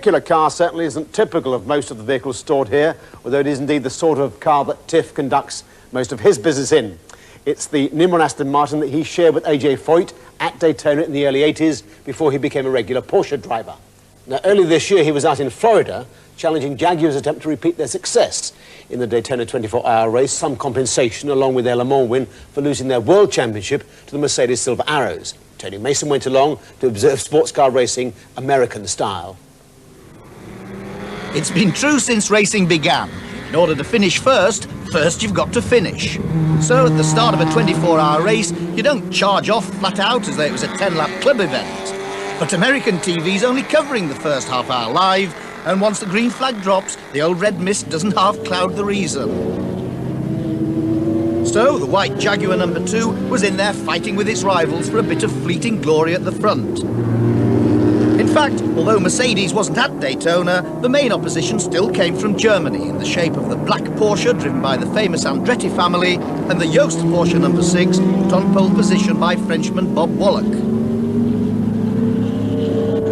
particular car certainly isn't typical of most of the vehicles stored here, although it is indeed the sort of car that Tiff conducts most of his business in. It's the Nimron Aston Martin that he shared with AJ Foyt at Daytona in the early 80s before he became a regular Porsche driver. Now, early this year, he was out in Florida challenging Jaguar's attempt to repeat their success in the Daytona 24-hour race, some compensation along with their Le Mans win for losing their World Championship to the Mercedes Silver Arrows. Tony Mason went along to observe sports car racing American style. It's been true since racing began. In order to finish first you've got to finish. So at the start of a 24-hour race, you don't charge off flat out as though it was a 10-lap club event. But American TV's only covering the first half hour live, and once the green flag drops, the old red mist doesn't half cloud the reason. So the white Jaguar number 2 was in there fighting with its rivals for a bit of fleeting glory at the front. In fact, although Mercedes wasn't at Daytona, the main opposition still came from Germany in the shape of the black Porsche driven by the famous Andretti family and the Jost Porsche number 6 put on pole position by Frenchman Bob Wallach.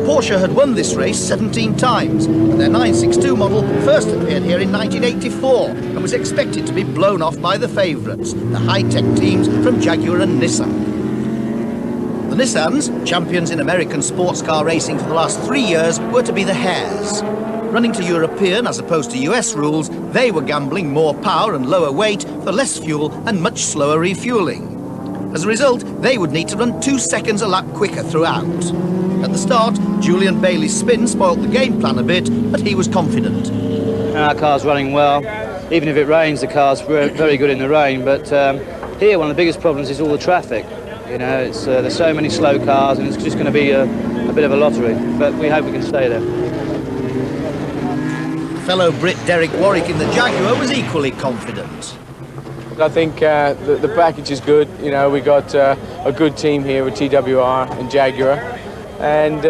Porsche had won this race 17 times, and their 962 model first appeared here in 1984 and was expected to be blown off by the favourites, the high-tech teams from Jaguar and Nissan. The Nissans, champions in American sports car racing for the last 3 years, were to be the Hares. Running to European as opposed to US rules, they were gambling more power and lower weight for less fuel and much slower refuelling. As a result, they would need to run 2 seconds a lap quicker throughout. At the start, Julian Bailey's spin spoilt the game plan a bit, but he was confident. Our car's running well. Even if it rains, the car's very good in the rain. But here, one of the biggest problems is all the traffic. You know, there's so many slow cars, and it's just going to be a bit of a lottery. But we hope we can stay there. Fellow Brit Derek Warwick in the Jaguar was equally confident. I think the package is good. You know, we got a good team here with TWR and Jaguar. And,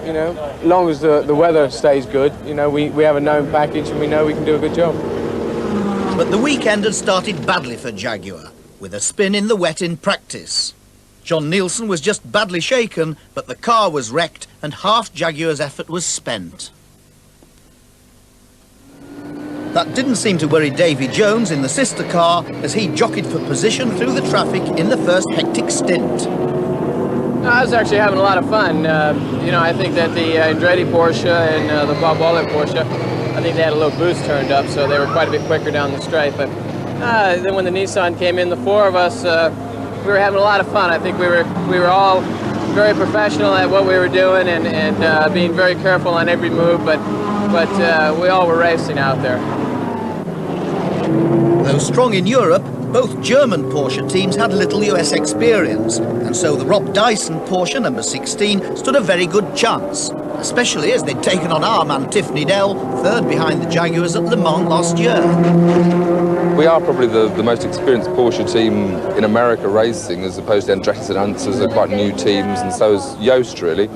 you know, as long as the weather stays good, you know, we have a known package and we know we can do a good job. But the weekend had started badly for Jaguar, with a spin in the wet in practice. John Nielsen was just badly shaken, but the car was wrecked and half Jaguar's effort was spent. That didn't seem to worry Davy Jones in the sister car as he jockeyed for position through the traffic in the first hectic stint. I was actually having a lot of fun. You know, I think that the Andretti Porsche and the Bob Wallach Porsche, I think they had a little boost turned up, so they were quite a bit quicker down the straight. But then when the Nissan came in, the 4 of us, we were having a lot of fun. I think we were all very professional at what we were doing and being very careful on every move, but we all were racing out there. Though strong in Europe, both German Porsche teams had little US experience, and so the Rob Dyson Porsche number 16 stood a very good chance, especially as they'd taken on our man Tiff Needell, 3rd behind the Jaguars at Le Mans last year. We are probably the most experienced Porsche team in America racing, as opposed to Andretti and Hunters are quite new teams, and so is Yost really.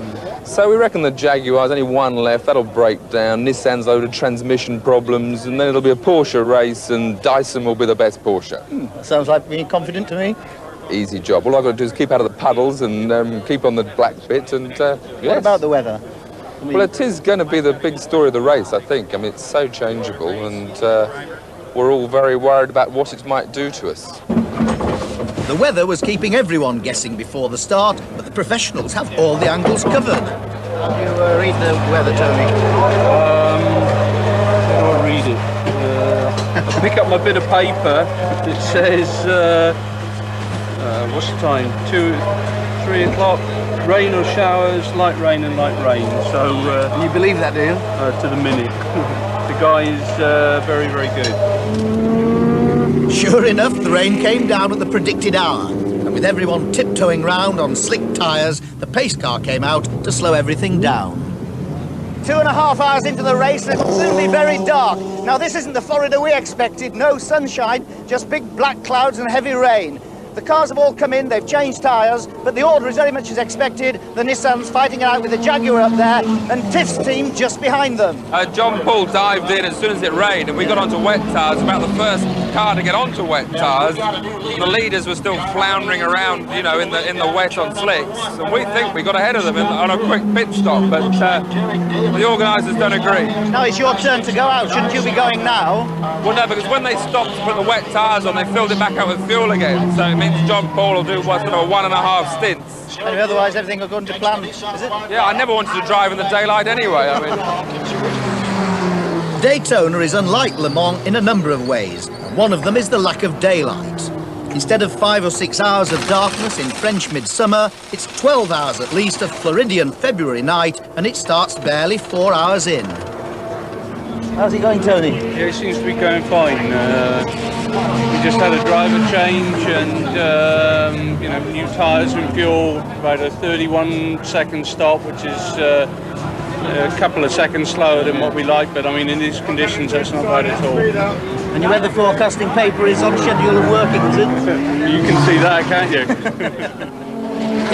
So we reckon the Jaguar's only 1 left, that'll break down, Nissan's load of transmission problems, and then it'll be a Porsche race and Dyson will be the best Porsche. That sounds like being confident to me. Easy job. All I've got to do is keep out of the puddles and keep on the black bit and yes. What about the weather? Well, it is going to be the big story of the race, I think. I mean, it's so changeable and we're all very worried about what it might do to us. The weather was keeping everyone guessing before the start, but the professionals have all the angles covered. How do you read the weather, Tony? I'll read it. I pick up my bit of paper. It says, what's the time? 3 o'clock. Rain or showers, light rain and light rain. So you believe that, do you? To the minute. The guy is very, very good. Sure enough, the rain came down at the predicted hour, and with everyone tiptoeing round on slick tyres, the pace car came out to slow everything down. 2.5 hours into the race, and it'll soon be very dark. Now, this isn't the Florida we expected. No sunshine, just big black clouds and heavy rain. The cars have all come in, they've changed tyres, but the order is very much as expected. The Nissan's fighting it out with the Jaguar up there, and Tiff's team just behind them. John Paul dived in as soon as it rained, and we got onto wet tyres about the first car to get onto wet tyres. The leaders were still floundering around, you know, in the wet on slicks. And we think we got ahead of them on a quick pit stop, but the organisers don't agree. Now it's your turn to go out. Shouldn't you be going now? Well, no, because when they stopped to put the wet tyres on, they filled it back up with fuel again. So it means John Paul will do what's sort of 1.5 stints. And otherwise everything will go into plan, is it? Yeah, I never wanted to drive in the daylight anyway. I mean, Daytona is unlike Le Mans in a number of ways. One of them is the lack of daylight. Instead of 5 or 6 hours of darkness in French midsummer, it's 12 hours at least of Floridian February night, and it starts barely 4 hours in. How's it going, Tony? Yeah, it seems to be going fine. We just had a driver change and you know, new tyres and fuel, about a 31-second stop, which is a couple of seconds slower than what we like, but I mean in these conditions that's not bad at all. And your weather forecasting paper is on schedule and working, is it? You can see that, can't you?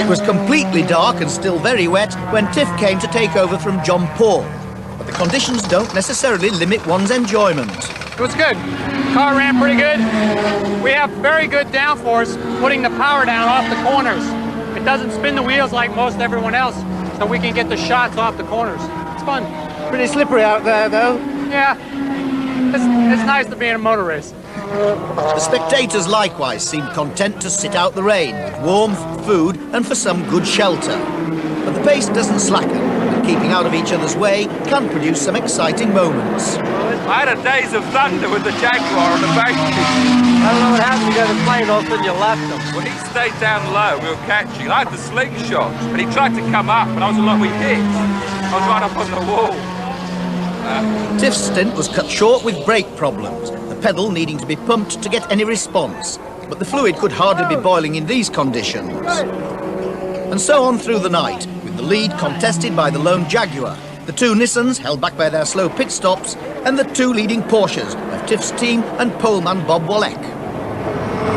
It was completely dark and still very wet when Tiff came to take over from John Paul. But the conditions don't necessarily limit one's enjoyment. It was good. Car ran pretty good. We have very good downforce putting the power down off the corners. It doesn't spin the wheels like most everyone else, so we can get the shots off the corners. It's fun. Pretty slippery out there, though. Yeah, it's nice to be in a motor race. The spectators likewise seemed content to sit out the rain with warmth, food and for some good shelter. But the pace doesn't slacken, and keeping out of each other's way can produce some exciting moments. I had a daze of thunder with the Jaguar on the bank. I don't know what happened. You got a plane, all of a sudden you left him. Well, he stayed down low, we were catching. I had the slingshot, but he tried to come up, and I was like, we hit. I was right up on the wall. Tiff's stint was cut short with brake problems, the pedal needing to be pumped to get any response. But the fluid could hardly be boiling in these conditions. And so on through the night, with the lead contested by the lone Jaguar, the two Nissans held back by their slow pit stops, and the two leading Porsches of Tiff's team and poleman Bob Wollek.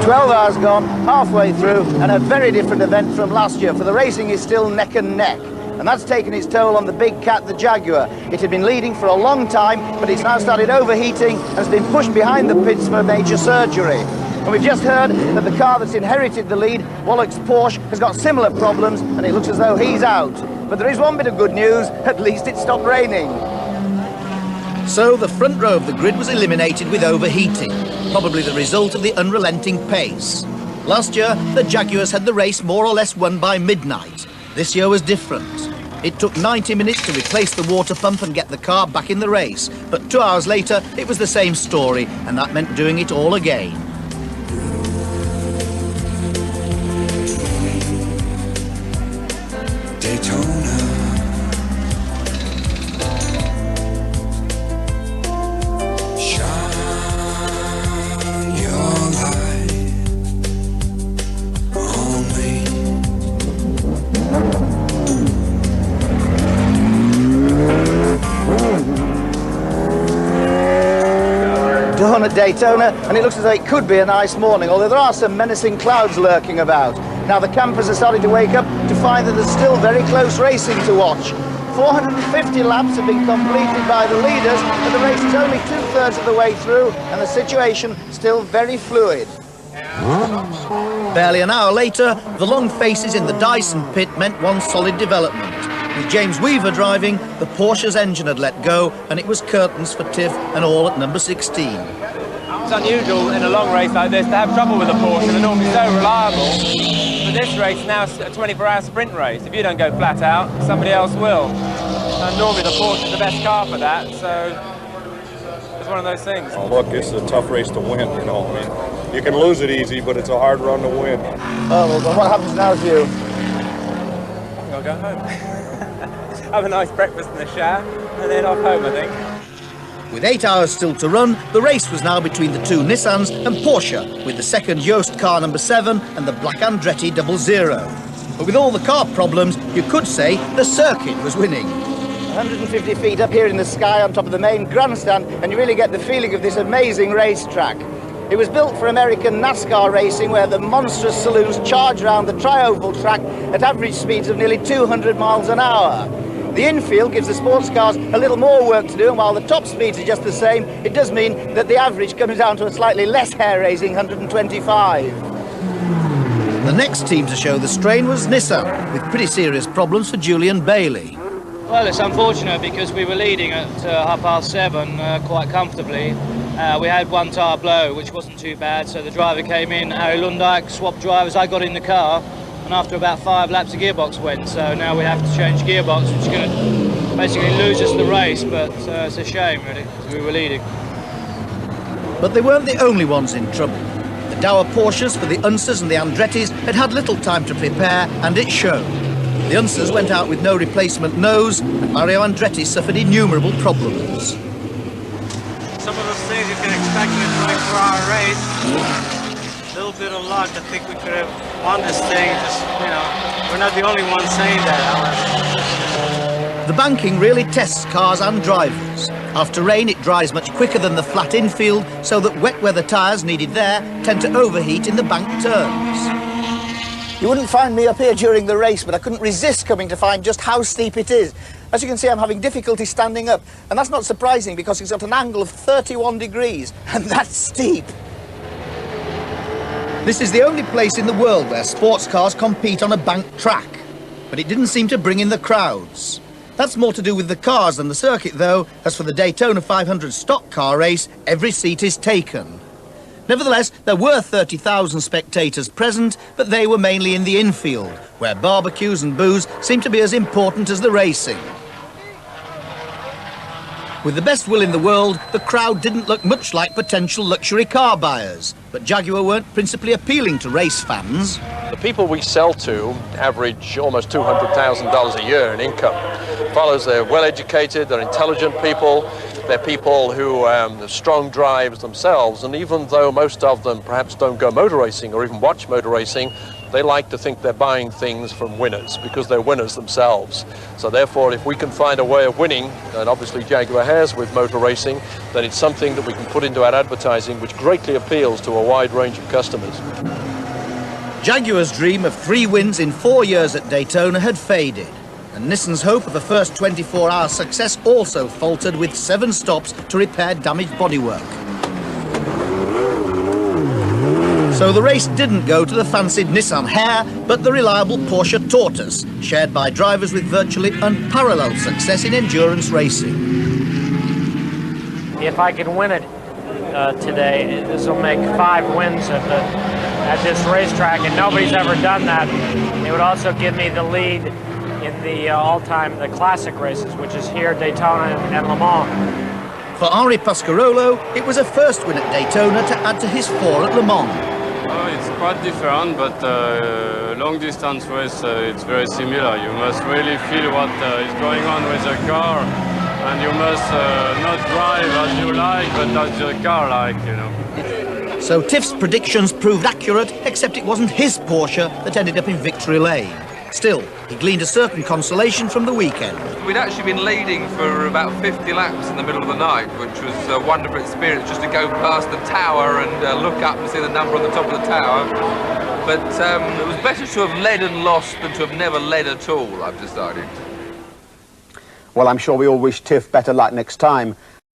12 hours gone, halfway through, and a very different event from last year, for the racing is still neck and neck. And that's taken its toll on the big cat, the Jaguar. It had been leading for a long time, but it's now started overheating and has been pushed behind the pits for major surgery. And we've just heard that the car that's inherited the lead, Wollek's Porsche, has got similar problems, and it looks as though he's out. But there is one bit of good news, at least it stopped raining. So the front row of the grid was eliminated with overheating, probably the result of the unrelenting pace. Last year, the Jaguars had the race more or less won by midnight. This year was different. It took 90 minutes to replace the water pump and get the car back in the race, but 2 hours later it was the same story, and that meant doing it all again. Daytona. Shine your light on me. Dawn at Daytona, and it looks as though it could be a nice morning, although there are some menacing clouds lurking about. Now the campers are starting to wake up to find that there's still very close racing to watch. 450 laps have been completed by the leaders, but the race is only 2/3 of the way through, and the situation still very fluid. Barely an hour later, the long faces in the Dyson pit meant one solid development. With James Weaver driving, the Porsche's engine had let go, and it was curtains for Tiff and all at number 16. It's unusual in a long race like this to have trouble with a Porsche. They're normally so reliable. But this race now is a 24-hour sprint race. If you don't go flat out, somebody else will. And normally the Porsche is the best car for that, so it's one of those things. Oh, look, it's a tough race to win, you know. I mean, you can lose it easy, but it's a hard run to win. Oh, well, then what happens now to you? I'll go home. Have a nice breakfast in the shower, and then off home, I think. With 8 hours still to run, the race was now between the two Nissans and Porsche, with the second Yost car number 7 and the black Andretti 00. But with all the car problems, you could say the circuit was winning. 150 feet up here in the sky on top of the main grandstand, and you really get the feeling of this amazing racetrack. It was built for American NASCAR racing, where the monstrous saloons charge around the tri-oval track at average speeds of nearly 200 miles an hour. The infield gives the sports cars a little more work to do, and while the top speeds are just the same, it does mean that the average comes down to a slightly less hair-raising 125. The next team to show the strain was Nissan, with pretty serious problems for Julian Bailey. Well, it's unfortunate because we were leading at 7:30 quite comfortably. We had one tyre blow, which wasn't too bad, so the driver came in, Harry Lundijk, swapped drivers, I got in the car, and after about 5 laps the gearbox went, so now we have to change gearbox, which is going to basically lose us the race, but it's a shame really, because we were leading. But they weren't the only ones in trouble. The Dower Porsches for the Unsers and the Andrettis had had little time to prepare, and it showed. The Unsers went out with no replacement nose, and Mario Andretti suffered innumerable problems. Some of those things you can expect in a 24-hour race. A little bit of luck, I think we could have won this thing. Just, you know, we're not the only ones saying that, however. The banking really tests cars and drivers. After rain, it dries much quicker than the flat infield, so that wet weather tyres needed there tend to overheat in the bank turns. You wouldn't find me up here during the race, but I couldn't resist coming to find just how steep it is. As you can see, I'm having difficulty standing up, and that's not surprising because it's at an angle of 31 degrees, and that's steep. This is the only place in the world where sports cars compete on a banked track, but it didn't seem to bring in the crowds. That's more to do with the cars than the circuit, though, as for the Daytona 500 stock car race, every seat is taken. Nevertheless, there were 30,000 spectators present, but they were mainly in the infield, where barbecues and booze seemed to be as important as the racing. With the best will in the world, the crowd didn't look much like potential luxury car buyers, but Jaguar weren't principally appealing to race fans. The people we sell to average almost $200,000 a year in income. Follows they're well-educated, they're intelligent people, they're people who have strong drives themselves, and even though most of them perhaps don't go motor racing or even watch motor racing, they like to think they're buying things from winners because they're winners themselves. So therefore, if we can find a way of winning, and obviously Jaguar has with motor racing, then it's something that we can put into our advertising which greatly appeals to a wide range of customers. Jaguar's dream of 3 wins in 4 years at Daytona had faded, and Nissan's hope of a first 24-hour success also faltered with 7 stops to repair damaged bodywork. So the race didn't go to the fancied Nissan Hare, but the reliable Porsche Tortoise, shared by drivers with virtually unparalleled success in endurance racing. If I can win it today, this will make 5 wins at this racetrack, and nobody's ever done that. It would also give me the lead in the all-time, the classic races, which is here, Daytona and Le Mans. For Henri Pasquarolo, it was a first win at Daytona to add to his 4 at Le Mans. It's quite different, but long-distance race, it's very similar. You must really feel what is going on with the car, and you must not drive as you like, but as the car like, you know. So Tiff's predictions proved accurate, except it wasn't his Porsche that ended up in victory lane. Still, he gleaned a certain consolation from the weekend. We'd actually been leading for about 50 laps in the middle of the night, which was a wonderful experience, just to go past the tower and look up and see the number on the top of the tower. But it was better to have led and lost than to have never led at all, I've decided. Well, I'm sure we all wish Tiff better luck next time.